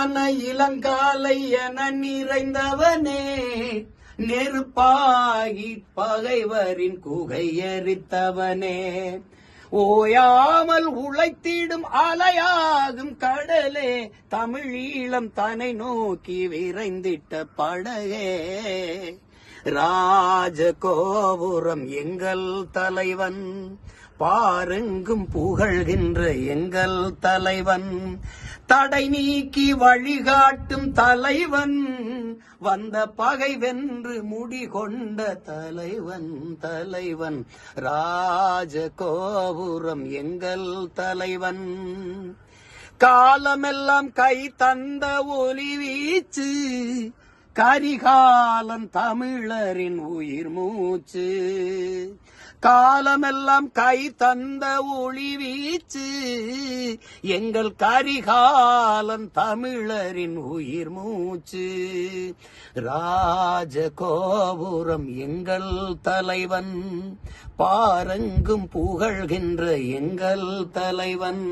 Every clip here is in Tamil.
ஞான இளங்காலை என நிறைந்தவனே, நெருப்பாகி பகைவரின் குகை எரித்தவனே, ஓயாமல் உழைத்திடும் அலையாகும் கடலே, தமிழீழம் தன்னை நோக்கி விரைந்திட்ட படகே, ராஜகோபுரம் எங்கள் தலைவன், பாரெங்கும் புகழ்கின்ற எங்கள் தலைவன், தடை நீக்கி வழிகாட்டும் தலைவன், வந்த பகை வென்று முடிகொண்ட தலைவன் தலைவன், ராஜகோபுரம் எங்கள் தலைவன், காலமெல்லாம் கை தந்த ஒளி வீச்சு, கரிகாலன் தமிழரின் உயிர் மூச்சு, காலமெல்லாம் கை தந்த ஒளி வீச்சு, எங்கள் கரிகாலன் தமிழரின் உயிர் மூச்சு, ராஜகோபுரம் எங்கள் தலைவன், பாரெங்கும் புகழ்கின்ற எங்கள் தலைவன்,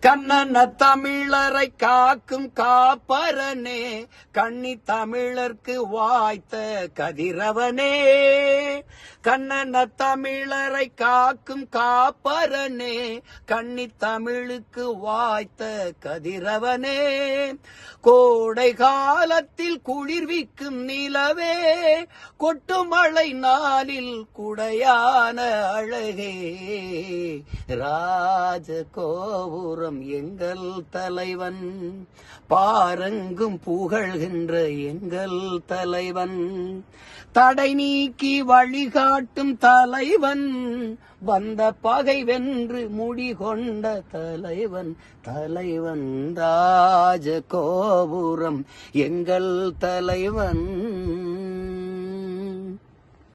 கண்ணன தமிழரை காக்கும் காப்பரனே, கண்ணி தமிழர்க்கு வாய்த்த கதிரவனே, கண்ணன தமிழரை காக்கும் காப்பரனே, கண்ணி தமிழுக்கு வாய்த்த கதிரவனே, கோடை காலத்தில் குளிர்விக்கும் நிலவே, கொட்டுமழை நாளில் குடையான அழகே, ராஜகோபுரம் எங்கள் தலைவன், பாரெங்கும் புகழ்கின்ற எங்கள் தலைவன், தடை நீக்கி வழிகாட்டும் தலைவன், வந்த பகை வென்று முடிகொண்ட தலைவன் தலைவன், ராஜகோபுரம் எங்கள் தலைவன்.